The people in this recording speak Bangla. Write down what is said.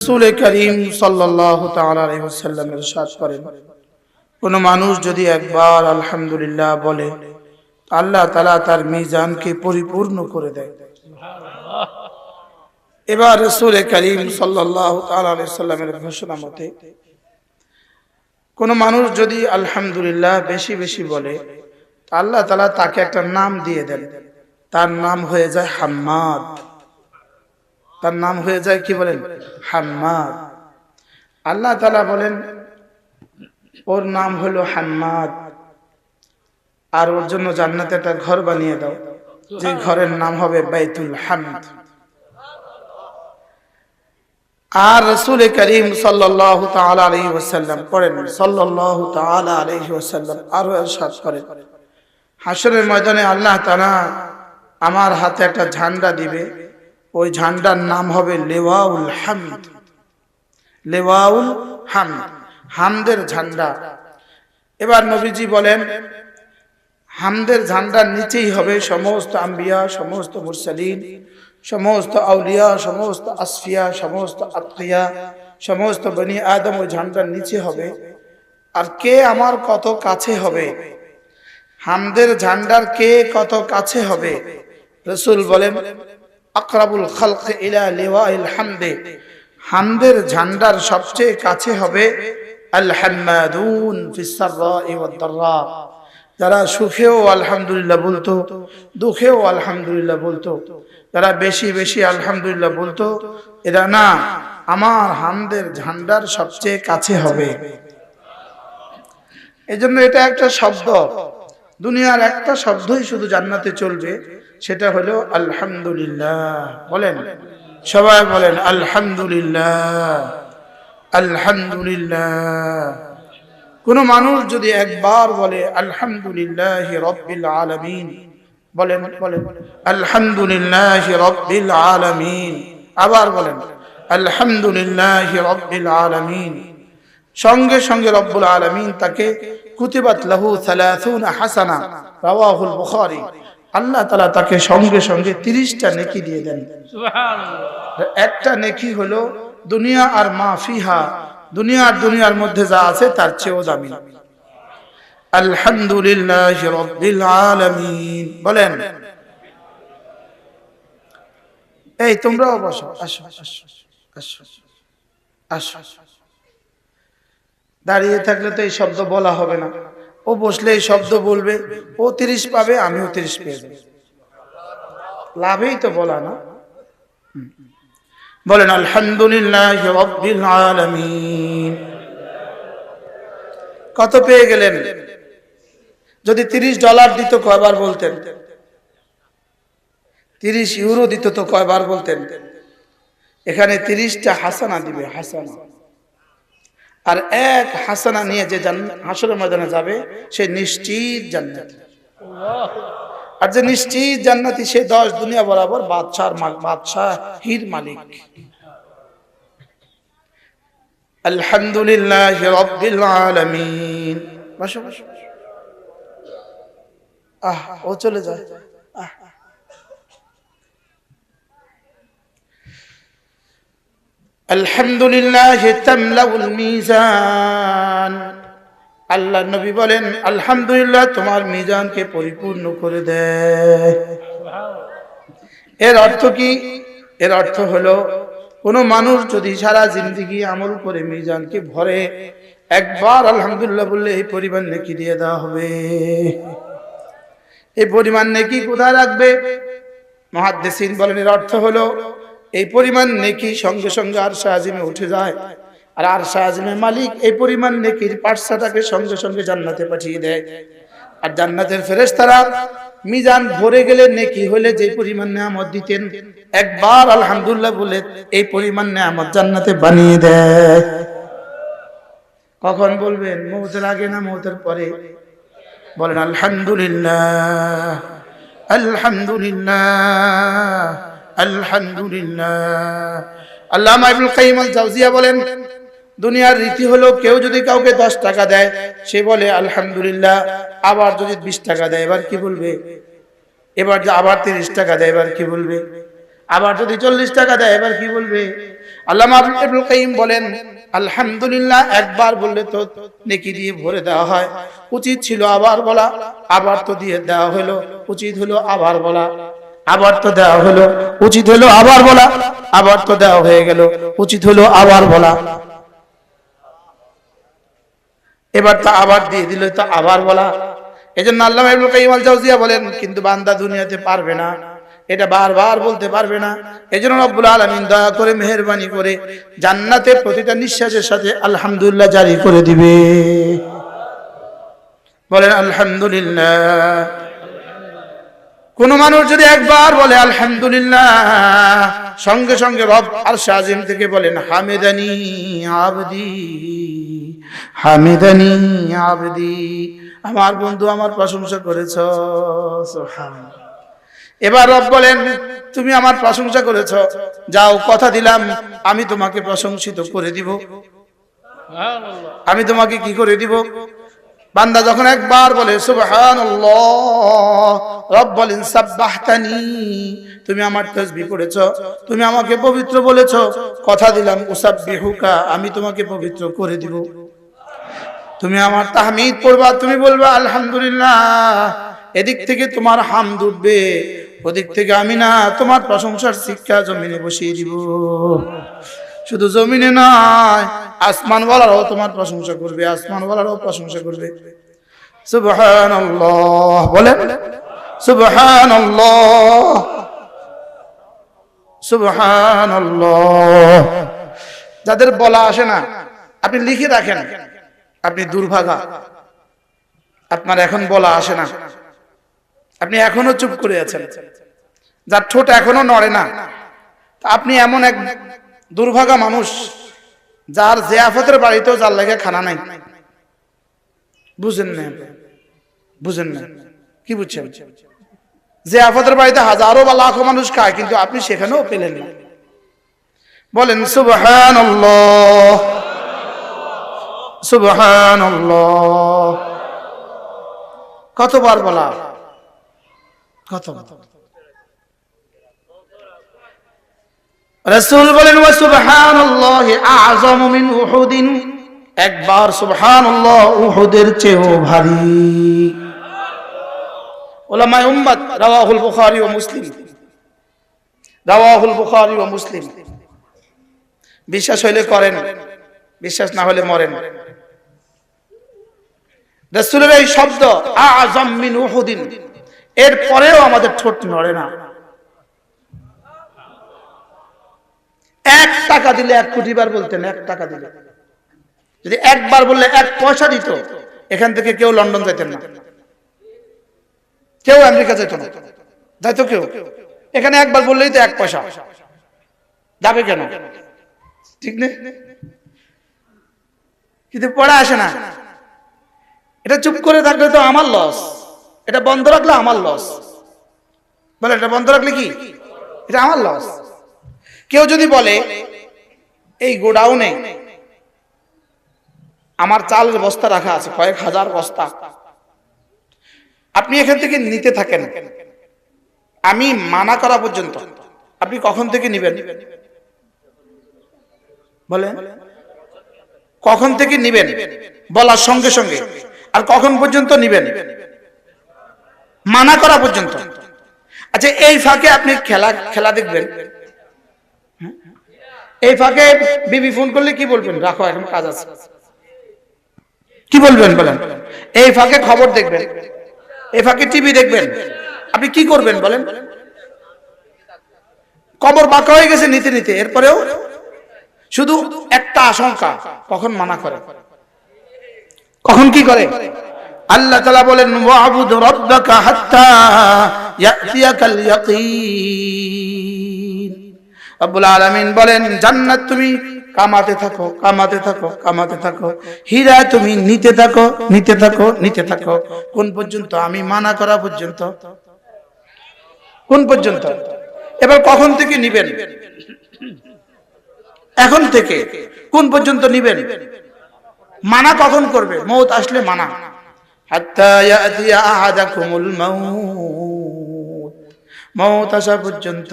রাসূল করিম সাল্লাল্লাহু তাআলা আলাইহি ওয়াসাল্লাম ইরশাদ করেন, কোন মানুষ যদি একবার আলহামদুলিল্লাহ বলে, আল্লাহ তাআলা তার মিজানকে পরিপূর্ণ করে দেয়। এবার রাসূল করিম সাল্লাল্লাহু তাআলা আলাইহি ওয়াসাল্লামের ঘোষণা মতে কোন মানুষ যদি আলহামদুলিল্লাহ বেশি বেশি বলে, আল্লাহ তাআলা তাকে একটা নাম দিয়ে দেন। তার নাম হয়ে যায় হাম্মাদ। তার নাম হয়ে যায় কি বলেন? হাম্মাদ। আল্লাহ তাআলা বলেন ওর নাম হলো হাম্মাদ, আর ওর জন্য জান্নাতে একটা ঘর বানিয়ে দাও, যে ঘরের নাম হবে বাইতুল হামদ। আর রাসূল করিম সাল্লাল্লাহু তাআলা আলাইহি ওয়াসাল্লাম করেন, সাল্লাল্লাহু তাআলা আলাইহি ওয়াসাল্লাম আরো ইরশাদ করেন, হাশরের ময়দানে আল্লাহ তাআলা আমার হাতে একটা ঝান্ডা দিবে, ওই ঝান্ডার নাম হবে লিওয়াউল হামদ। লিওয়াউল হামদ, হামদের ঝান্ডা। এবার নবীজি বলেন হামদের ঝান্ডার নিচেই হবে সমস্ত আম্বিয়া, সমস্ত মুরসালিন, সমস্ত আউলিয়া, সমস্ত আসফিয়া, সমস্ত আতকিয়া, সমস্ত বনি আদম ওই ঝান্ডার নিচে হবে। আর কে আমার কত কাছে হবে? হামদের ঝান্ডার কে কত কাছে হবে? রাসূল বলেন আকরাবুল খালক ইলা লিওয়াইল হামদে, হামদের ঝান্ডার সবচেয়ে কাছে হবে আল হাম্মাদুন ফিস সাররাই ওয়াদ দাররা, যারা সুখেও আলহামদুলিল্লাহ বলতো, দুঃখেও আলহামদুলিল্লাহ বলতো, যারা বেশি বেশি আলহামদুলিল্লাহ বলতো, এরা না আমার হামদের ঝান্ডার সবচেয়ে কাছে হবে। এজন্য এটা একটা শব্দ, দুনিয়ার একটা শব্দই শুধু জান্নাতে চলবে, সেটা হলো আলহামদুলিল্লাহ। বলেন সবাই, বলেন আলহামদুলিল্লাহ, আলহামদুলিল্লাহ। কোন মানুষ যদি একবার বলে আলহামদুলিল্লাহি রাব্বিল আলামিন, বলেন বলেন আলহামদুলিল্লাহি রাব্বিল আলামিন, আবার বলেন আলহামদুলিল্লাহি রাব্বিল আলামিন, সঙ্গে সঙ্গে রব্বুল আলামিন তাকে কুতিবাত লাহু 30 হাসানা, রাওয়াহুল বুখারী, আল্লাহ তাআলা তাকে সঙ্গে সঙ্গে 30টা নেকি দিয়ে দেন। সুবহানাল্লাহ। একটা নেকি হলো দুনিয়া আর মা ফিহা, দুনিয়ার মধ্যে যা আছে তার চেয়েও দামি। আলহামদুলিল্লাহি রাব্বিল আলামিন, বলেন। এই তোমরাও বসো, আসো আসো আসো আসো। দাঁড়িয়ে থাকলে তো এই শব্দ বলা হবে না, ও বসলে এই শব্দ বলবে, ও 30 পাবে, আমিও 30 পেয়ে যাবো, লাভেই তো বলা না। বলেন আলহামদুলিল্লাহি রাব্বিল আলামিন। কত পেয়ে গেলেন? যদি $30 দিত কয়বার বলতেন? 30 ইউরো দিত তো কয়বার বলতেন? এখানে 30টা হাসানা দিবে, হাসানা। আর এক হাসানা নিয়ে যে হাশরের ময়দানে যাবে সে নিশ্চিত জান্নাতি। আর যে নিশ্চিত জান্নাতি সে 10 দুনিয়া বরাবর বাদশাহীর মালিক। আলহামদুলিল্লাহি রাব্বিল আলামিন। বসো বসো। ও চলে যায়। আলহামদুলিল্লাহি তামলাউল মিজান, আল্লাহ নবী বলেন আলহামদুলিল্লাহ তোমার মিজানকে পরিপূর্ণ করে দেয়। এর অর্থ কি? এর অর্থ হলো কোন মানুষ যদি সারা জিন্দেগি আমল করে মিজানকে ভরে, একবার আলহামদুলিল্লাহ বললে এই পরিমাণ নেকি দিয়ে দেওয়া হবে। এই পরিমাণ নেকি কোথায় রাখবে? মুহাদ্দিসিন বলেন এর অর্থ হলো এই পরিমাণ নেকি সঙ্গে সঙ্গে আরশে আজিমে উঠে যায়, আর আরশে আজিমের মালিক এই পরিমাণ নেকির পার্সাটাকে সঙ্গে সঙ্গে জান্নাতে পাঠিয়ে দেয়। আর জান্নাতের ফেরেশতারা মিজান ভরে গেলে নেকি হলে যে পরিমাণ নেয়ামত দিতেন, একবার আলহামদুলিল্লাহ বলে এই পরিমাণ নেয়ামত জান্নাতে বানিয়ে দেয়। কখন বলবেন? মওতের আগে না মওতের পরে? বলেন আলহামদুলিল্লাহ, আলহামদুলিল্লাহ, আলহামদুলিল্লাহ। আল্লামা ইবনুল কাইয়িম আল জাওজিয়া বলেন দুনিয়ার রীতি হলো কেউ যদি কাউকে 10 টাকা দেয় সে বলে আলহামদুলিল্লাহ, আবার যদি 20 টাকা দেয় এবার কি বলবে? এবার আবার 30 টাকা দেয় এবার কি বলবে? আবার যদি 40 টাকা দেয় এবার কি বলবে? আল্লামা ইবনুল কাইয়িম বলেন আলহামদুলিল্লাহ একবার বললে তো নেকি দিয়ে ভরে দেওয়া হয়, উচিত ছিল আবার বলা, আবার তো দিয়ে দেওয়া হলো, উচিত হলো আবার বলা, আবার তো দেওয়া হলো, উচিত হলো আবার বলা, আবার তো দেওয়া হয়ে গেল, উচিত হলো আবার বলা, এবার তো আবার দিয়ে দিল, তো আবার বলা। এজন্য আল্লামা ইবনুল কাইয়িম আল জাওজিয়া বলেন কিন্তু বান্দা দুনিয়াতে পারবে না, এটা বারবার বলতে পারবে না। এজন্য রব্বুল আলামিন দয়া করে মেহেরবানি করে জান্নাতের প্রতিটা নিঃশ্বাসের সাথে আলহামদুলিল্লাহ জারি করে দিবে। বলেন আলহামদুলিল্লাহ। কোন মানুষ যদি একবার বলে আলহামদুলিল্লাহ, সঙ্গে সঙ্গে রব আরশ আজিম থেকে বলেন হামিদানি আবদি, হামিদানি আবদি, আমার বন্ধু আমার প্রশংসা করেছ। সুবহানাল্লাহ। এবার রব বলেন তুমি আমার প্রশংসা করেছ, যাও কথা দিলাম আমি তোমাকে প্রশংসিত করে দিব, আমি তোমাকে কি করে দিব। বান্দা যখন একবার বলে সুবহানাল্লাহ, রব বলেন সাব্বাহতানি, তুমি আমার তাসবিহ করেছো, তুমি আমাকে পবিত্র বলেছো, কথা দিলাম উসাব্বিহুকা, আমি তোমাকে পবিত্র করে দিব। তুমি আমার তাহমিদ পড়বা, তুমি বলবা আলহামদুলিল্লাহ, এদিক থেকে তোমার হামদ উঠবে, ওদিক থেকে আমি না তোমার প্রশংসার শিক্ষা জমিনে বসিয়ে দিব। শুধু জমিনে নয়, আসমান ওয়ালারাও তোমার প্রশংসা করবে, আসমান ওয়ালারাও প্রশংসা করবে। সুবহানাল্লাহ, বলেন সুবহানাল্লাহ, সুবহানাল্লাহ। যাদের বলা আসে না, আপনি লিখে রাখেন, আপনি দুর্ভাগা, আপনার এখন বলা আসে না, আপনি এখনো চুপ করে আছেন, যার ঠোঁট এখনো নড়ে না, আপনি এমন এক দুর্ভাগা মানুষ যার জিয়াফতের বাড়িতেও যার লাগে খানা নাই। বুঝেন না, বুঝেন না, কি বুঝছেন? জিয়াফতের বাড়িতে হাজারো বা লাখো মানুষ খায়, কিন্তু আপনি সেখানেও পেলেন না। বলেন সুবহানাল্লাহ, সুবহানাল্লাহ। কতবার বলা, কত রাসূল বলেন ওয়া সুবহানাল্লাহি আ'যামু মিন উহুদিন, একবার সুবহানাল্লাহ উহুদের চেয়েও ভারী। উলামায়ে উম্মত রাওয়াহুল বুখারী ওয়া মুসলিম, রাওয়াহুল বুখারী ওয়া মুসলিম। বিশ্বাস হইলে করেন, বিশ্বাস না হলে মরেন। রাসূলের এই শব্দ আ'যাম মিন উহুদিন, এর পরেও আমাদের ঠোঁট নড়ে না। 1 টাকা দিলে 1 কোটি বার বলতেন, 1 টাকা দিলে যদি একবার বললে 1 পয়সা দিত, এখান থেকে কেউ লন্ডন যাইতেন না, কেউ আমেরিকা যেত না, যাইতো কেউ। এখানে একবার বললেই তো 1 পয়সা যাবে, কেন? ঠিক নেই, কিন্তু পড়া আসে না। এটা চুপ করে থাকলে তো আমার লস, এটা বন্ধ রাখলে আমার লস। বলে এটা বন্ধ রাখলে কি, এটা আমার লস। কেউ যদি বলে এই গোডাউনে আমার চালের বস্তা রাখা আছে, কয়েক হাজার বস্তা, আপনি এখান থেকে নিতে থাকেন, আমি মানা করা পর্যন্ত আপনি কখন থেকে নিবেন? বলে কখন থেকে নিবেন বলার সঙ্গে সঙ্গে, আর কখন পর্যন্ত নিবেন মানা করা পর্যন্ত। আচ্ছা, এই ফাঁকে আপনি খেলা দেখবেন, এই ফাঁকে বিবি ফোন করলে কি বলবেন? রাখো এখন কাজ আছে, কি বলবেন বলেন? এই ফাঁকে খবর দেখবেন, এই ফাঁকে টিভি দেখবেন, আপনি কি করবেন বলেন? কবর বাঁকা হয়ে গেছে নিতে নিতে, এরপরেও শুধু একটা আশঙ্কা, কখন মানা করে, কখন কি করে। আল্লাহ তাআলা বলেন ওয়া'বুদ রাব্বাকা হাত্তা ইয়াতিয়াকাল ইয়াকিন। রব্বুল আলামিন বলেন জান্নাত তুমি কামাতে থাকো, কামাতে থাকো, কামাতে থাকো, হীরা তুমি নিতে থাকো, নিতে থাকো, নিতে থাকো। কোন পর্যন্ত? আমি মানা করা পর্যন্ত। কোন পর্যন্ত? এবার কখন থেকে নিবেন? এখন থেকে। কোন পর্যন্ত নিবেন? মানা কখন করবে? মওত আসলে মানা। হাত্তা ইয়াতিয়া আহাদাকুমুল মাউত, মওত আসা পর্যন্ত।